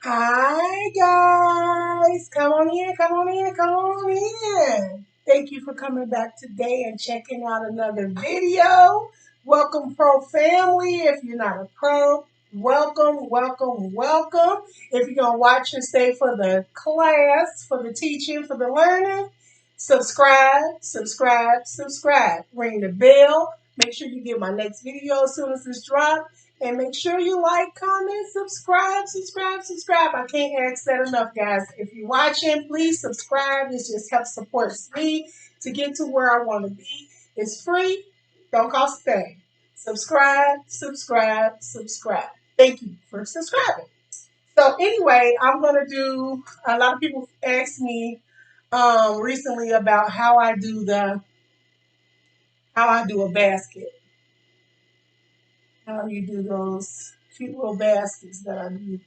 Hi guys, come on in, come on in, come on in. Thank you for coming back today and checking out another video. Welcome Pro Family. If you're not a pro, welcome, welcome, welcome. If you're going to watch and stay for the class, for the teaching, for the learning, subscribe, subscribe, subscribe. Ring the bell. Make sure you get my next video as soon as it's dropped. And make sure you like, comment, subscribe, subscribe, subscribe. I can't ask that enough, guys. If you're watching, please subscribe. This just helps support me to get to where I want to be. It's free. Don't cost a thing. Subscribe, subscribe, subscribe. Thank you for subscribing. So anyway, I'm going to do, a lot of people asked me recently about how I do a basket. How you do those cute little baskets that I do.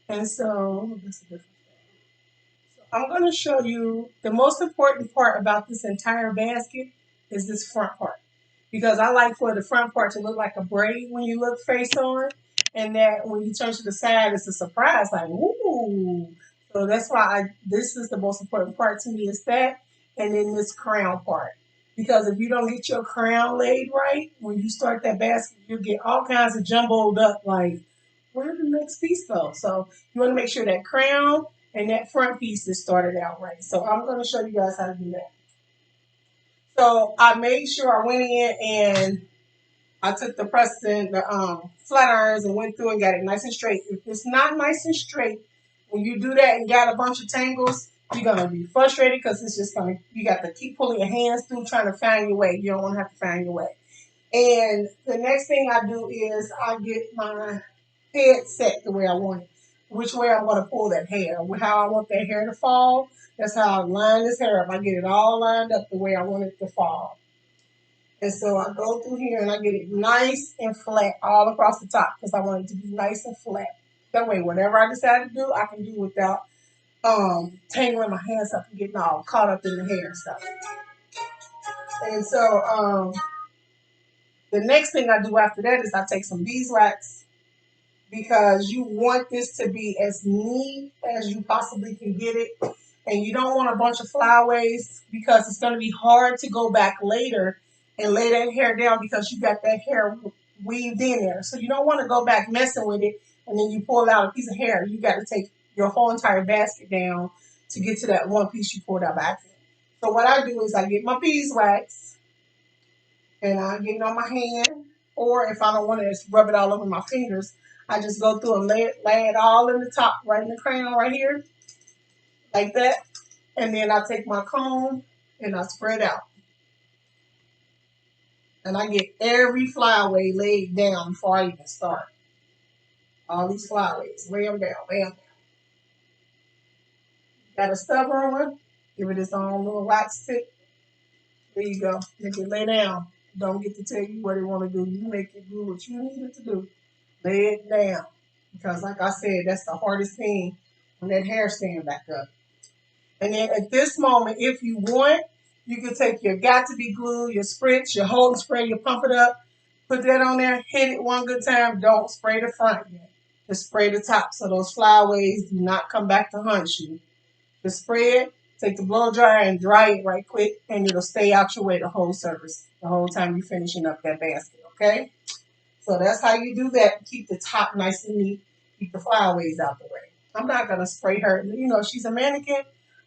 And so, this is a different thing. So I'm going to show you the most important part about this entire basket is this front part. Because I like for the front part to look like a braid when you look face on. And that when you turn to the side, it's a surprise, like, ooh. So that's why this is the most important part to me is that. And then this crown part. Because if you don't get your crown laid right, when you start that basket, you'll get all kinds of jumbled up, like, where did the next piece go? So you want to make sure that crown and that front piece is started out right. So I'm going to show you guys how to do that. So I made sure I went in and I took the Preston, the flat irons and went through and got it nice and straight. If it's not nice and straight, when you do that and got a bunch of tangles, you're going to be frustrated because it's just going to, you got to keep pulling your hands through trying to find your way. You don't want to have to find your way. And the next thing I do is I get my head set the way I want it. Which way I want to pull that hair, how I want that hair to fall. That's how I line this hair up. I get it all lined up the way I want it to fall. And so I go through here and I get it nice and flat all across the top because I want it to be nice and flat. That way, whatever I decide to do, I can do without tangling my hands up and getting all caught up in the hair and stuff. And so the next thing I do after that is I take some beeswax because you want this to be as neat as you possibly can get it. And you don't want a bunch of flyaways because it's going to be hard to go back later and lay that hair down because you got that hair weaved in there. So you don't want to go back messing with it and then you pull out a piece of hair. You got to take your whole entire basket down to get to that one piece you pulled out by accident. So what I do is I get my beeswax and I get it on my hand, or if I don't want to just rub it all over my fingers, I just go through and lay it all in the top, right in the crown right here, like that. And then I take my comb and I spread out. And I get every flyaway laid down before I even start. All these flyaways, lay them down, lay them down. Got a stubborn one, give it its own little wax tip. There you go. Make it lay down. Don't get to tell you what it want to do. You make it do what you need it to do. Lay it down. Because like I said, that's the hardest thing when that hair stand back up. And then at this moment, if you want, you can take your got to be glue, your spritz, your hold and spray, you pump it up, put that on there, hit it one good time. Don't spray the front yet. Just spray the top so those flyaways do not come back to hunt you. Just spray it, take the blow dryer and dry it right quick, and it'll stay out your way the whole service, the whole time you're finishing up that basket, okay? So that's how you do that. Keep the top nice and neat. Keep the flyaways out the way. I'm not gonna spray her. You know, she's a mannequin.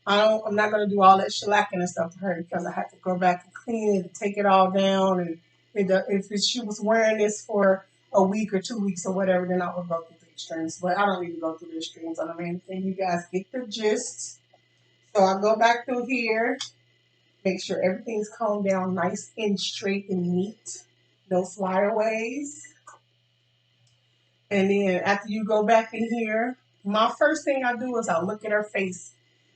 I'm not gonna do all that shellacking and stuff to her because I have to go back and clean it and take it all down. And if she was wearing this for a week or 2 weeks or whatever, then I would go through the extremes. But I don't need to go through the extremes on a mannequin. You guys get the gist. So I go back through here, make sure everything's combed down nice and straight and neat. No flyaways. And then after you go back in here, my first thing I do is I look at her face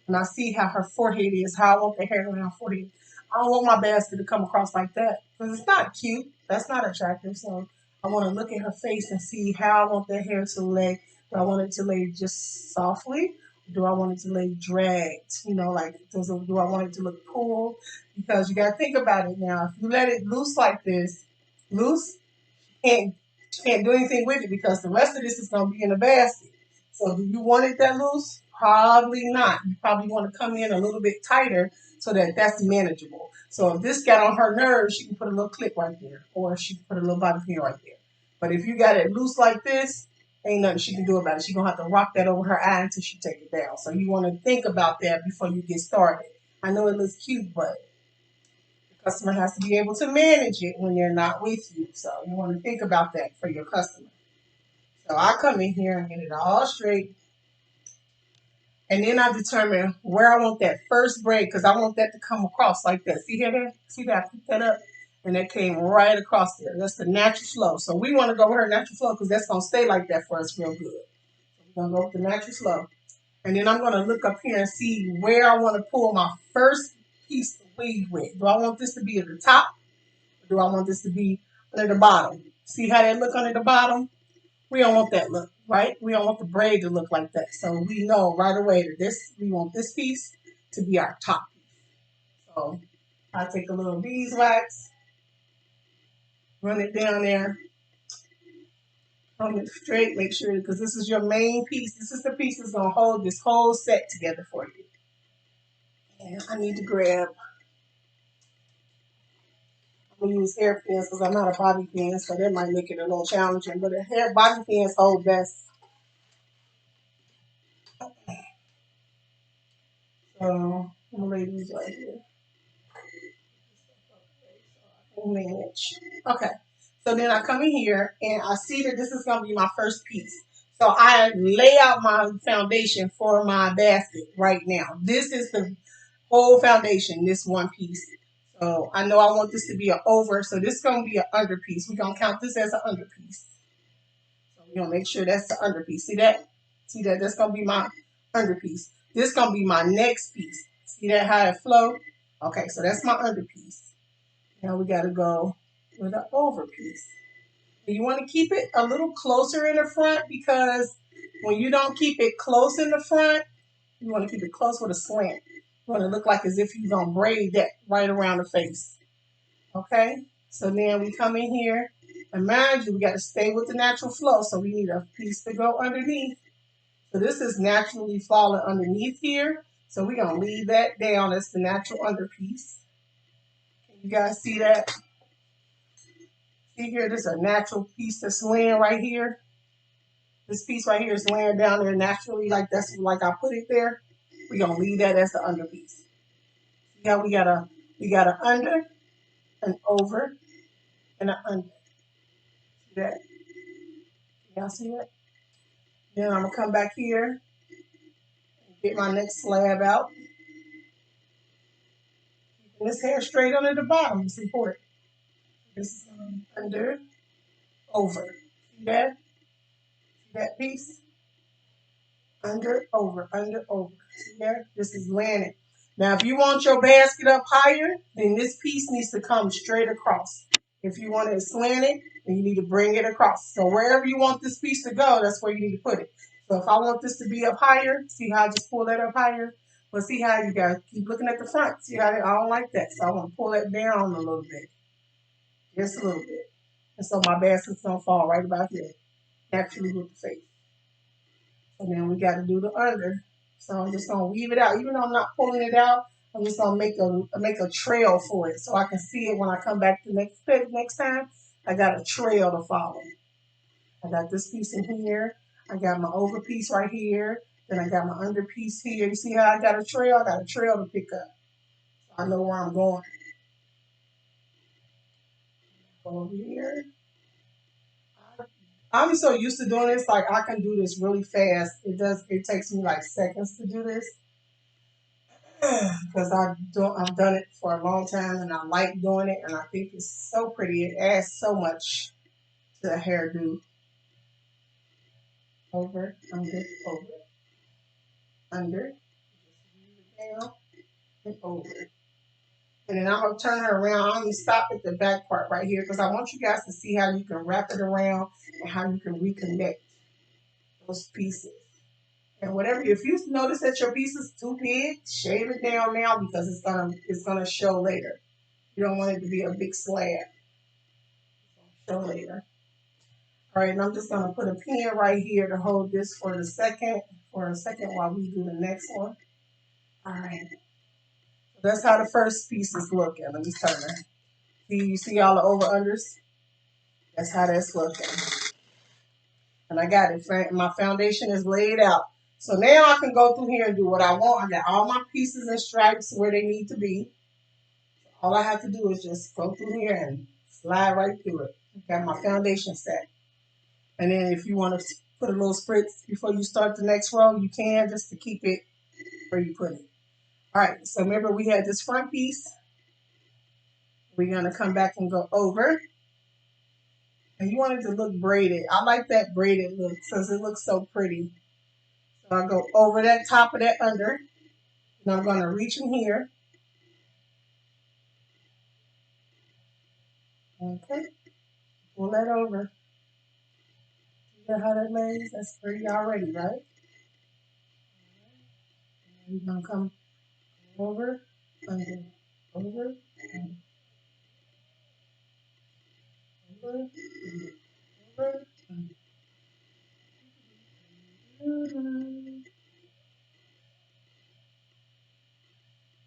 and I see how her forehead is, how I want the hair on her forehead. I don't want my basket to come across like that because it's not cute. That's not attractive. So I want to look at her face and see how I want the hair to lay. Do I want it to lay just softly? Do I want it to lay dragged? You know, like do I want it to look cool? Because you got to think about it now. If you let it loose like this, loose, can't do anything with it because the rest of this is going to be in the basket. So do you want it that loose? Probably not. You probably want to come in a little bit tighter so that that's manageable. So if this got on her nerves, she can put a little clip right there, or she can put a little bobby pin right there. But if you got it loose like this, ain't nothing she can do about it. She's gonna have to rock that over her eye until she take it down. So you want to think about that before you get started. I know it looks cute, but the customer has to be able to manage it when they're not with you. So you want to think about that for your customer. So I come in here and get it all straight. And then I determine where I want that first braid because I want that to come across like that. See here? See that? I picked that up and that came right across there. That's the natural flow. So we want to go with her natural flow because that's going to stay like that for us real good. So we're going to go with the natural flow. And then I'm going to look up here and see where I want to pull my first piece to weave with. Do I want this to be at the top? Or do I want this to be under the bottom? See how that look under the bottom? We don't want that look, right? We don't want the braid to look like that. So we know right away that we want this piece to be our top piece. So I take a little beeswax, run it down there, run it straight, make sure, because this is your main piece. This is the piece that's going to hold this whole set together for you. And I need to grab, I'm going to use hair pins because I'm not a bobby pin, so that might make it a little challenging. But bobby pins hold best. So I'm going to lay these right here. Manage. Okay. So then I come in here and I see that this is going to be my first piece. So I lay out my foundation for my basket right now. This is the whole foundation, this one piece. So I know I want this to be an over. So this is going to be an under piece. We're going to count this as an under piece. So we're going to make sure that's the under piece. See that? See that? That's going to be my under piece. This is going to be my next piece. See that how it flow? Okay, so that's my under piece. Now we got to go with the over piece. And you want to keep it a little closer in the front because when you don't keep it close in the front, you want to keep it close with a slant. You want to look like as if you're going to braid that right around the face. Okay? So then we come in here. And mind you, we got to stay with the natural flow. So we need a piece to go underneath. So this is naturally falling underneath here. So we're going to leave that down as the natural under piece. You guys see that? See here, this is a natural piece that's laying right here. This piece right here is laying down there naturally, like that's like I put it there. We're gonna leave that as the under piece. See how we got a under, an over, and an under. See that? Y'all see that? Then I'm gonna come back here and get my next slab out. Keeping this hair straight under the bottom is important. This is under, over. See that? See that piece? Under, over, under, over. See there? This is landing. Now, if you want your basket up higher, then this piece needs to come straight across. If you want it slanted, then you need to bring it across. So wherever you want this piece to go, that's where you need to put it. So if I want this to be up higher, see how I just pull that up higher? Well, see how you got to keep looking at the front. See how I don't like that. So I want to pull that down a little bit. Just a little bit. And so my basket's going to fall right about here. Naturally with the face. And then we got to do the under. So I'm just going to weave it out. Even though I'm not pulling it out, I'm just going to make a trail for it so I can see it when I come back the next time. I got a trail to follow. I got this piece in here. I got my over piece right here. Then I got my under piece here. You see how I got a trail? I got a trail to pick up. So I know where I'm going. Over here. I'm so used to doing this, like I can do this really fast. It takes me like seconds to do this. Because I've done it for a long time and I like doing it and I think it's so pretty. It adds so much to the hairdo. Over, under, under, down, and over. And then I'm going to turn her around. I'm going to stop at the back part right here because I want you guys to see how you can wrap it around and how you can reconnect those pieces. And whatever, if you notice that your piece is too big, shave it down now because it's gonna show later. You don't want it to be a big slab. It's gonna show later. All right, and I'm just gonna put a pin right here to hold this for a second while we do the next one. All right, so that's how the first piece is looking. Let me turn it. You see all the over unders? That's how that's looking. And I got it. My foundation is laid out. So now I can go through here and do what I want. I got all my pieces and stripes where they need to be. All I have to do is just go through here and slide right through it. Got my foundation set. And then if you want to put a little spritz before you start the next row, you can, just to keep it where you put it. All right, so remember we had this front piece. We're going to come back and go over. And you want it to look braided. I like that braided look because it looks so pretty. So I go over that top of that under. And I'm going to reach in here. Okay, pull that over. See how that lays? That's pretty already, right? We're going to come over, under, over, under, over, over, under.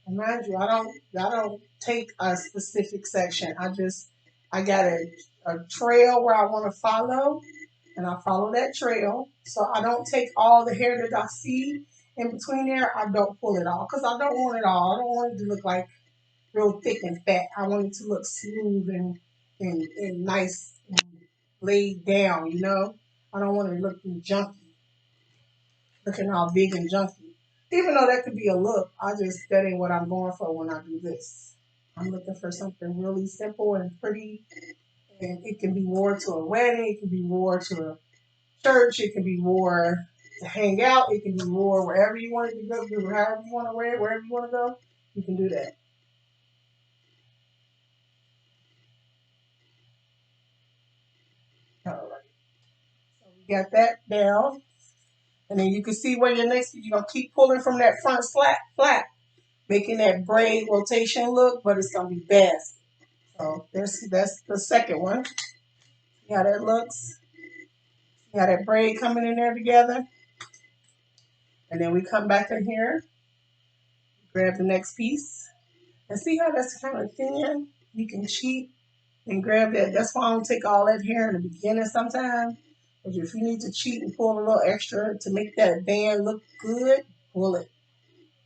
And mind you, I don't take a specific section. I got a trail where I want to follow, and I follow that trail. So I don't take all the hair that I see in between there. I don't pull it all because I don't want it all. I don't want it to look like real thick and fat. I want it to look smooth and nice and laid down, you know? I don't want it to look junky, looking all big and junky. Even though that could be a look, that ain't what I'm going for when I do this. I'm looking for something really simple and pretty, and it can be wore to a wedding, it can be wore to a church, it can be wore to hang out, it can be wore wherever you want it to go, however you want to wear it, wherever you want to go, you can do that. All right. So we got that down. And then you can see where you're going to keep pulling from that front flat, making that braid rotation look, but it's going to be basket. So that's the second one. See how that looks? See how that braid coming in there together? And then we come back in here, grab the next piece. And see how that's kind of thin? You can cheat and grab that. That's why I don't take all that hair in the beginning sometimes. But if you need to cheat and pull a little extra to make that band look good, pull it.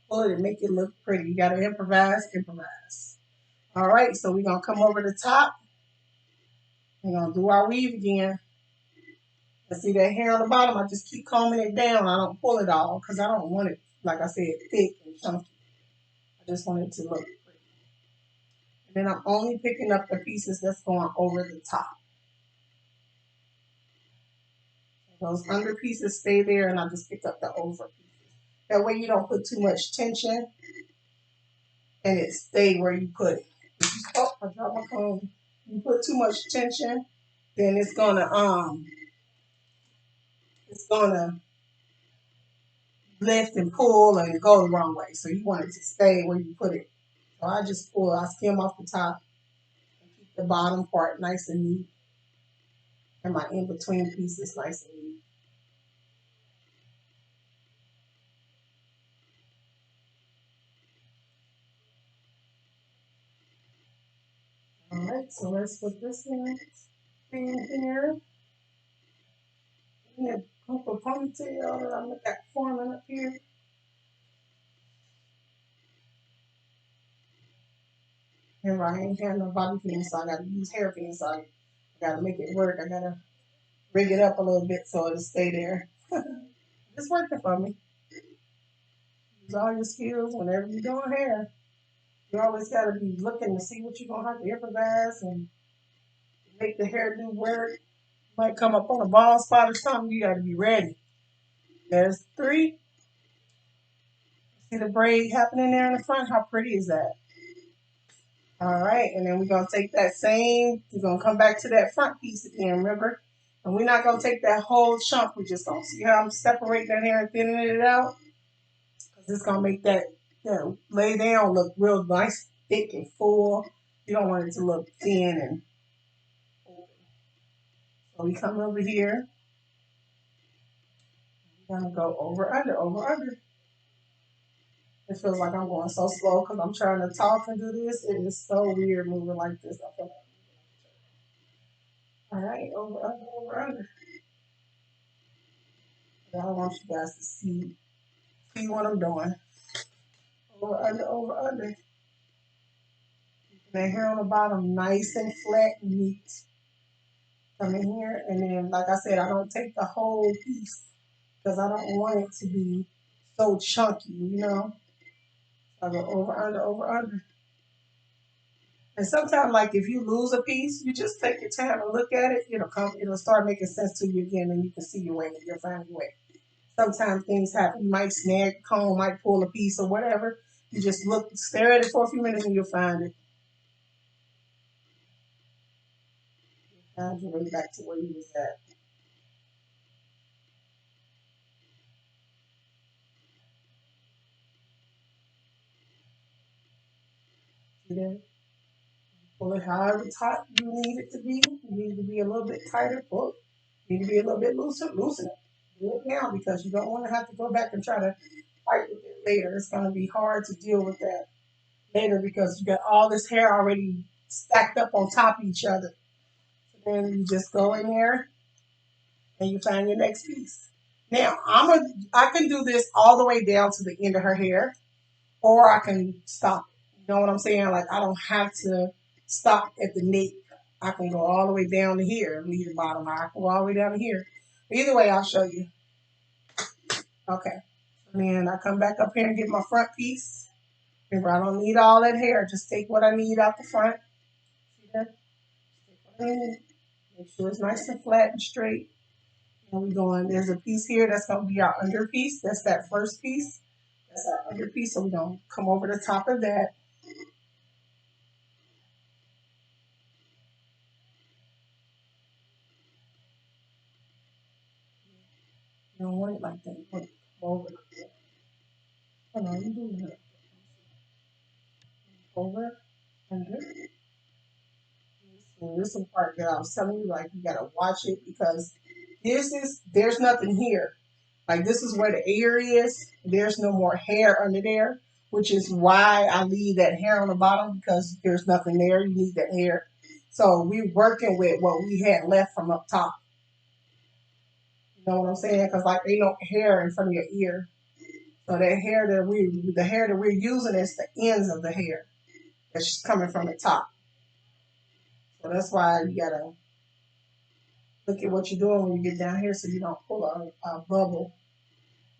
Pull it and make it look pretty. You got to improvise. All right, so we're going to come over the top. We're going to do our weave again. And see that hair on the bottom? I just keep combing it down. I don't pull it all because I don't want it, like I said, thick and chunky. I just want it to look pretty. And then I'm only picking up the pieces that's going over the top. Those under pieces stay there, and I just pick up the over pieces. That way you don't put too much tension, and it stay where you put it. Oh, I dropped my comb. You put too much tension, then it's gonna lift and pull and go the wrong way. So you want it to stay where you put it. So I just I skim off the top and keep the bottom part nice and neat, and my in-between pieces nice and neat. All right, so let's put this in here. And a ponytail that I got forming up here. And I ain't had no bobby pin, so I gotta use hairpins. So I gotta make it work. I gotta rig it up a little bit so it'll stay there. It's working for me. Use all your skills whenever you're doing hair. You always gotta be looking to see what you're gonna have to improvise and make the hairdo work. Might come up on a bald spot or something. You gotta be ready. There's 3. See the braid happening there in the front? How pretty is that? All right, and then we're going to take that we're going to come back to that front piece again, remember? And we're not going to take that whole chunk. We're just going to see how I'm separating that hair and thinning it out. Because it's going to make that lay down look real nice, thick, and full. You don't want it to look thin and open. So we come over here. We're gonna go over under, over under. It feels like I'm going so slow because I'm trying to talk and do this. It is so weird moving like this. I feel like, all right, over under, over under. I want you guys to see what I'm doing. Over under, over under. The hair on the bottom nice and flat and neat. Come in here, and then like I said, I don't take the whole piece because I don't want it to be so chunky, you know. So I go over under, over under. And sometimes, like if you lose a piece, you just take your time and look at it. It'll start making sense to you again, and you can see your way. You'll find your way. Sometimes things happen. You might snag a comb, might pull a piece or whatever. You just look, stare at it for a few minutes, and you'll find it. Find your way back to where you was at. See that? Pull it however tight you need it to be. You need to be a little bit tighter. Pull it. You need to be a little bit looser. Loosen it. Do it now because you don't want to have to go back and try to fight with it later. It's going to be hard to deal with that later because you got all this hair already stacked up on top of each other. So then you just go in there and you find your next piece. Now I can do this all the way down to the end of her hair, or I can stop. You know what I'm saying? Like I don't have to stop at the nape. I can go all the way down to here and leave the bottom. I can go all the way down to here. Either way, I'll show you. Okay. And then I come back up here and get my front piece. Remember, I don't need all that hair. Just take what I need out the front. See that? Take what I need. Make sure it's nice and flat and straight. And we're going, there's a piece here that's going to be our under piece. That's that first piece. That's our under piece. So we're going to come over the top of that. You don't want it like that. You want it to come over like that. Hold on, you do that. Over, under. And this is the part that I was telling you, like, you got to watch it because there's nothing here. Like, this is where the ear is. There's no more hair under there, which is why I leave that hair on the bottom because there's nothing there. You need that hair. So we're working with what we had left from up top. You know what I'm saying? Because, like, ain't no hair in front of your ear. So the hair that we're using is the ends of the hair that's coming from the top. So that's why you gotta look at what you're doing when you get down here so you don't pull a bubble.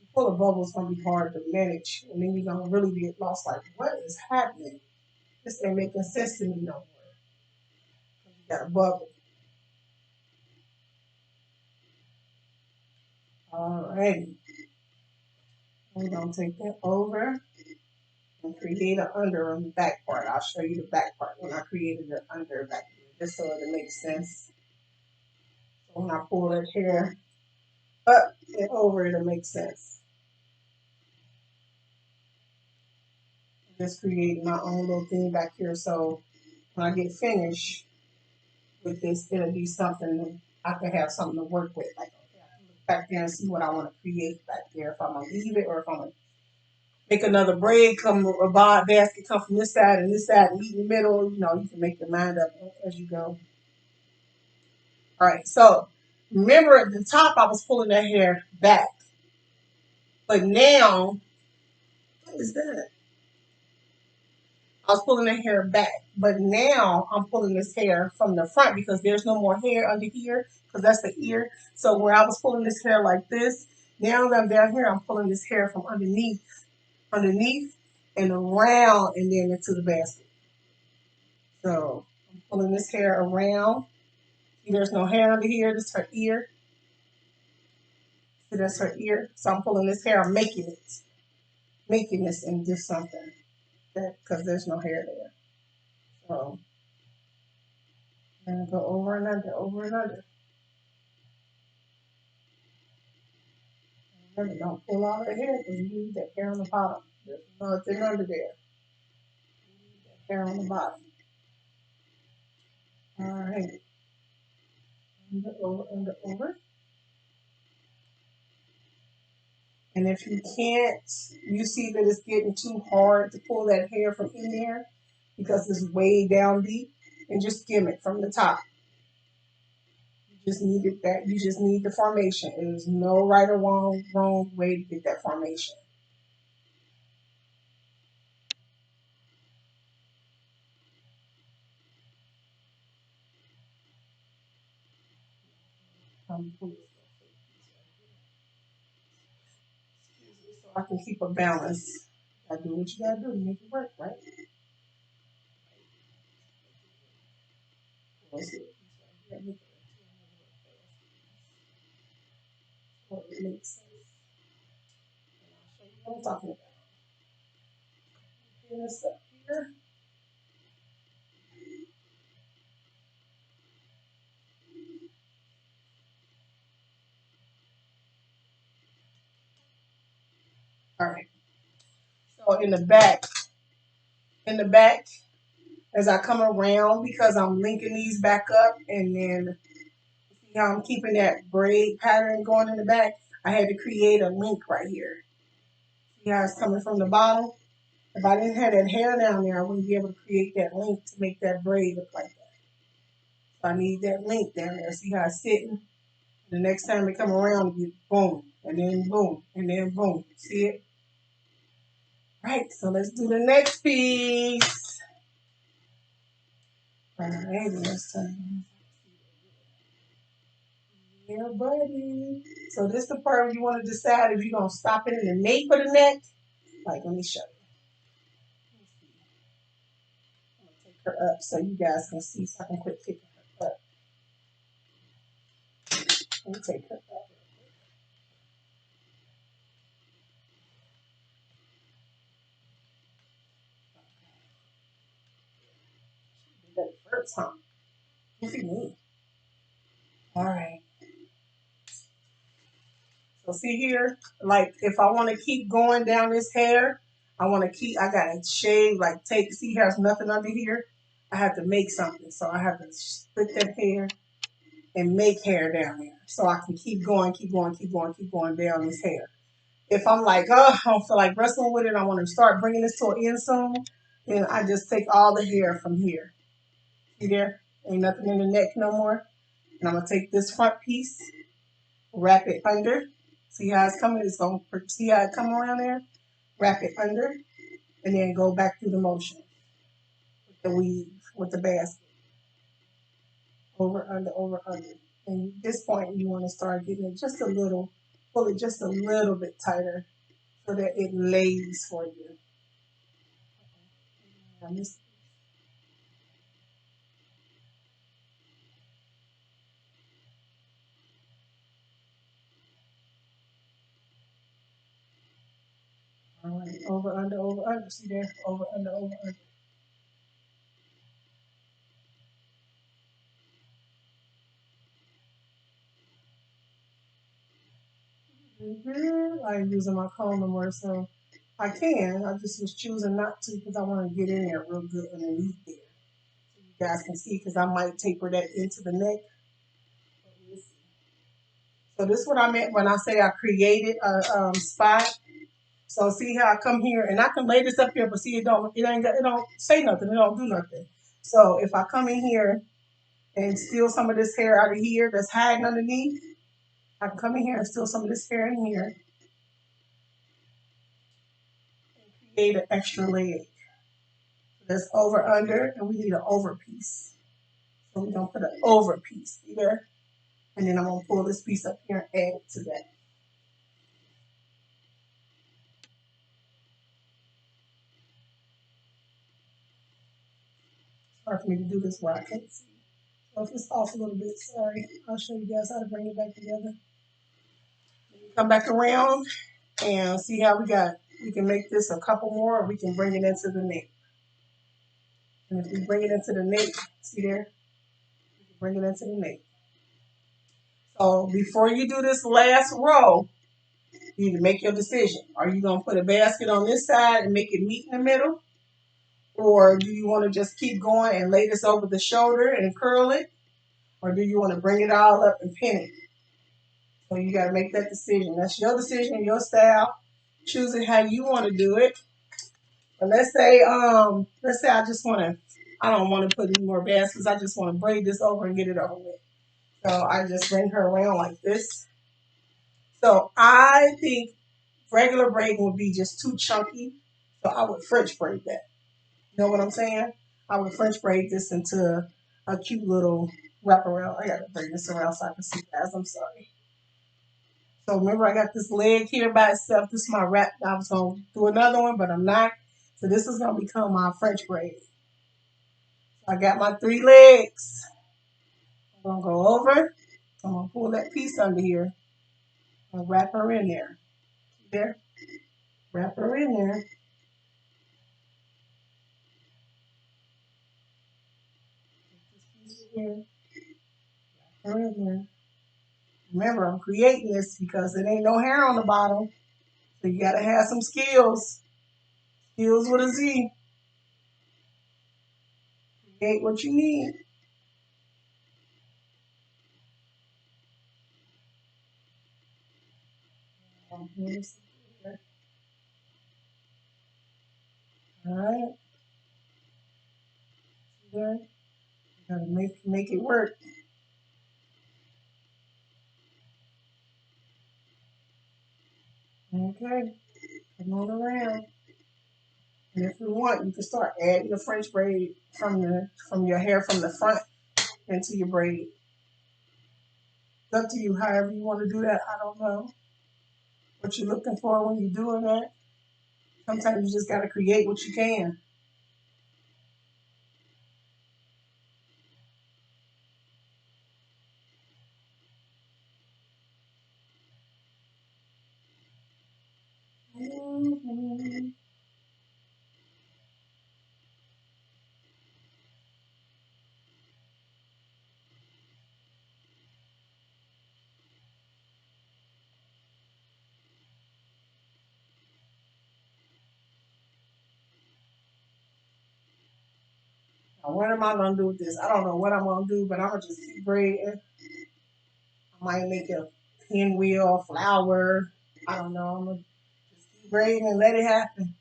You pull a bubble, it's gonna be hard to manage, and then you're gonna really get lost. Like, what is happening? This ain't making sense to me no more. You got a bubble. Alrighty, we're gonna take that over and create an under on the back part. I'll show you the back part when I created the under back here, just so it makes sense. So when I pull that hair up and over, it'll make sense. I'm just creating my own little thing back here, so when I get finished with this, it'll be something I can have something to work with. Like, okay, I can look back there and see what I want to create back there. If I'm gonna leave it, or if I'm gonna make another braid come, a basket come from this side and this side, and meet in the middle. You know, you can make your mind up as you go. All right, so remember at the top I was pulling that hair back, but now what is that? I was pulling the hair back, but now I'm pulling this hair from the front because there's no more hair under here because that's the ear. So where I was pulling this hair like this, now that I'm down here, I'm pulling this hair from underneath and around and then into the basket. So I'm pulling this hair around. See, there's no hair under here. This is her ear. See, that's her ear. So I'm pulling this hair. I'm making this into something because there's no hair there. So I'm gonna go over and under, over and under. Remember, don't pull all the hair because you need that hair on the bottom. There's nothing under there. You need that hair on the bottom. All right. over. And if you can't, you see that it's getting too hard to pull that hair from in there because it's way down deep, and just skim it from the top. You just need it that you just need the formation. There's no right or wrong way to get that formation. So I can keep a balance. I do what you gotta do to make it work, right? Let's see. What it makes sense. I'll show you what I'm talking about. Pin this up here. All right. So in the back, as I come around, because I'm linking these back up, and then see how I'm keeping that braid pattern going in the back. I had to create a link right here. See how it's coming from the bottom? If I didn't have that hair down there, I wouldn't be able to create that link to make that braid look like that. So I need that link down there. See how it's sitting? The next time they come around, you boom, and then boom, and then boom. See it? Right, so let's do the next piece. All right, let's turn. Yeah, buddy. So this is the part where you want to decide if you're going to stop it in the nape of the neck. Like, let me show you. I'm going to take her up so you guys can see, so I can quit picking her up. Let me take her up. That first, huh? Look at me. All right. So see here, like if I want to keep going down this hair, I got to shave, like see there's nothing under here. I have to make something. So I have to split that hair and make hair down there. So I can keep going, keep going, keep going, keep going down this hair. If I'm like, oh, I don't feel like wrestling with it, I want to start bringing this to an end soon, then I just take all the hair from here. See there? Ain't nothing in the neck no more. And I'm going to take this front piece, wrap it under. See how it's coming? It's going to see how it come around there? Wrap it under, and then go back through the motion with the weave, with the basket. Over, under. And at this point, you want to start getting it just a little, pull it just a little bit tighter so that it lays for you. All right, over, under. See there? Over, under, over, under. I ain't using my comb no more, so I can. I just was choosing not to because I want to get in there real good underneath there. So you guys can see, because I might taper that into the neck. So this is what I meant when I say I created a spot. So see how I come here, and I can lay this up here, but see it don't say nothing. It don't do nothing. So if I come in here and steal some of this hair out of here that's hiding underneath, I can come in here and steal some of this hair in here and create an extra leg. That's over under, and we need an over piece. So we're gonna put an over piece here, and then I'm gonna pull this piece up here and add it to that. It's hard for me to do this where I can't see. So if it's off a little bit, sorry. I'll show you guys how to bring it back together. Come back around and see how we can make this a couple more, or we can bring it into the nape. And if we bring it into the nape, see there? We can bring it into the nape. So before you do this last row, you need to make your decision. Are you going to put a basket on this side and make it meet in the middle? Or do you want to just keep going and lay this over the shoulder and curl it? Or do you want to bring it all up and pin it? So you got to make that decision. That's your decision, your style. Choose it how you want to do it. But let's say I don't want to put any more baskets. I just want to braid this over and get it over with. So I just bring her around like this. So I think regular braiding would be just too chunky. So I would French braid that. You know what I'm saying? I would French braid this into a cute little wraparound. I gotta bring this around so I can see guys. I'm sorry. So remember I got this leg here by itself. This is my wrap. I was gonna do another one, but I'm not. So this is gonna become my French braid. So I got my 3 legs. I'm gonna go over. I'm gonna pull that piece under here and wrap her in there. See there? Wrap her in there. This piece here. Wrap her in there. Remember, I'm creating this because it ain't no hair on the bottom. So you gotta have some skills. Skills with a Z. Create what you need. Alright. There. Gotta make it work. Okay. Come on around. And if you want, you can start adding the French braid from your hair from the front into your braid. It's up to you, however you want to do that. I don't know what you're looking for when you're doing that. Sometimes you just gotta create what you can. Mm-hmm. Now, what am I gonna do with this? I don't know what I'm gonna do, but I'm gonna just keep braiding. I might make a pinwheel, flower. I don't know. I'm gonna just keep braiding and let it happen.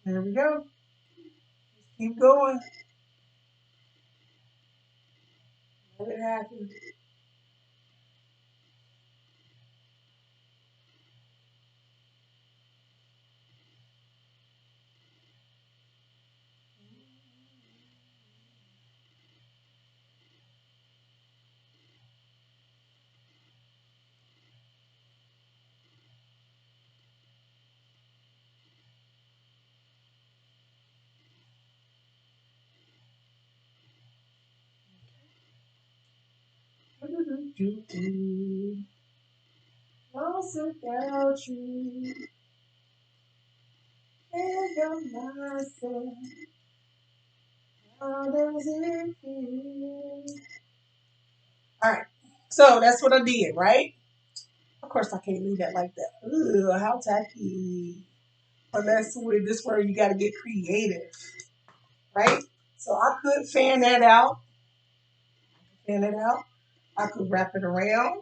There we go. Just keep going. Let it happen. Lost without you, and of myself. How does it feel? All right, so that's what I did, right? Of course, I can't leave that like that. Ugh, how tacky. But that's where this where you got to get creative, right? So I could fan that out, fan it out. I could wrap it around,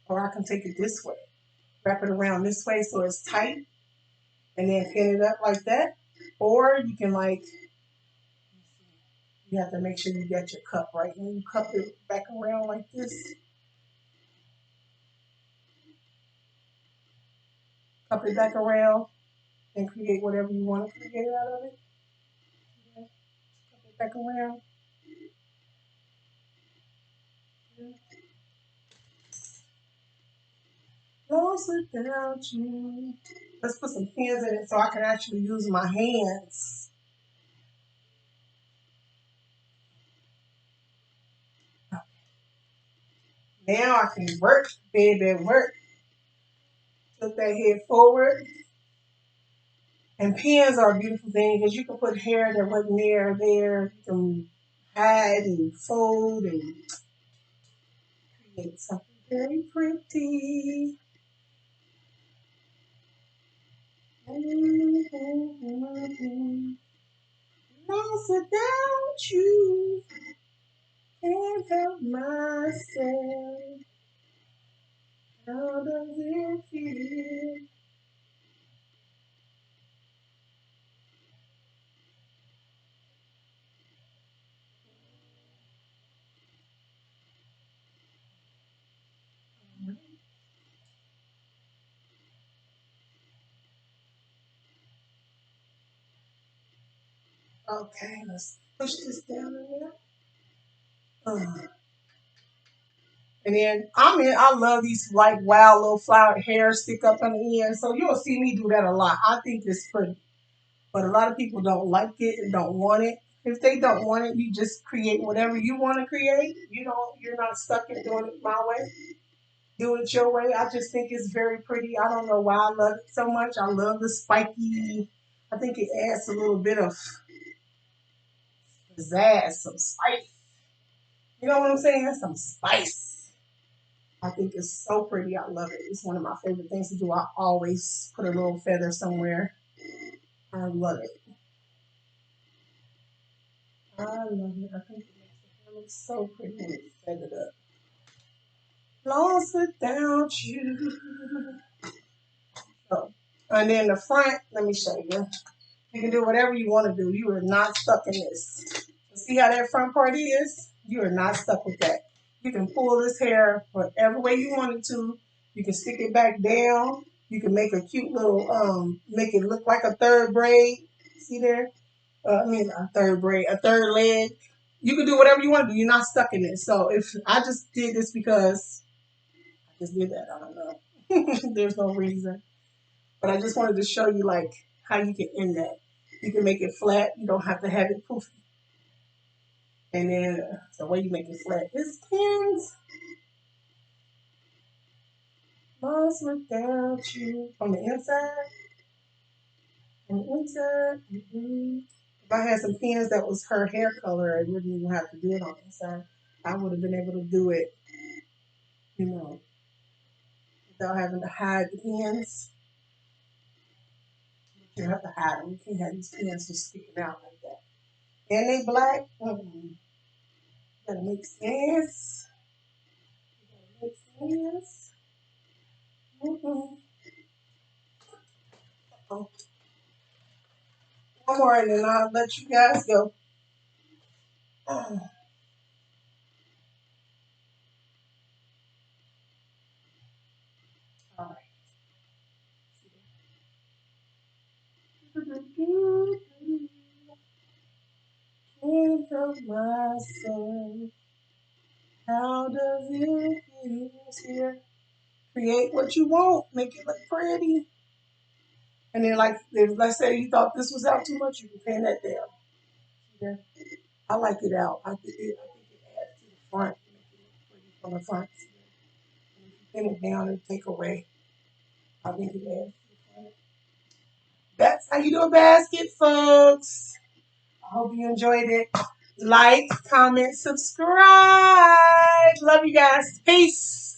or I can take it this way. Wrap it around this way so it's tight, and then pin it up like that. Or you can like, you have to make sure you get your cup right. When you cup it back around like this, cup it back around, and create whatever you want to create out of it. Cup it back around. Lost without you. Let's put some pins in it so I can actually use my hands. Now I can work, baby, work. Tilt that head forward. And pins are a beautiful thing because you can put hair that wasn't there. You can hide and fold and create something very pretty. Lost Lost without you. Can't help myself. How does it feel? Okay, let's push this down in there. And then I love these like wild little flowered hair stick up on the end. So you'll see me do that a lot. I think it's pretty. But a lot of people don't like it and don't want it. If they don't want it, you just create whatever you want to create. You're not stuck in doing it my way. Do it your way. I just think it's very pretty. I don't know why I love it so much. I love the spiky. I think it adds a little bit of pizzazz, some spice. You know what I'm saying? Some spice. I think it's so pretty. I love it. It's one of my favorite things to do. I always put a little feather somewhere. I love it. I love it. I think it looks so pretty when it's feathered up. Lost without you. So, and then the front, let me show you. You can do whatever you want to do. You are not stuck in this. See how that front part is? You are not stuck with that. You can pull this hair whatever way you want it to. You can stick it back down. You can make a cute little, make it look like a third braid. See there? A third braid, a third leg. You can do whatever you want to do. You're not stuck in it. So if I just did this because I just did that, I don't know. There's no reason. But I just wanted to show you like how you can end that. You can make it flat. You don't have to have it poofy. And then the way you make it flat is pins. Lost without you. On the inside. On the inside. If I had some pins that was her hair color, I wouldn't even have to do it on the inside. I would have been able to do it, without having to hide the pins. You have to hide them. You can't have these pins just sticking out like that. And they black. Gotta make sense. Make sense. Mm-hmm. Oh, one more and then I'll let you guys go. All right. Think of myself. How does it feel here? Create what you want. Make it look pretty. And then, like, if, let's say you thought this was out too much, you can pin that down. Yeah. I like it out. I think it adds to the front. Make it look pretty from the front. And if you pin it down and take away, I think it adds to the front. That's how you do a basket, folks. I hope you enjoyed it. Like, comment, subscribe. Love you guys. Peace.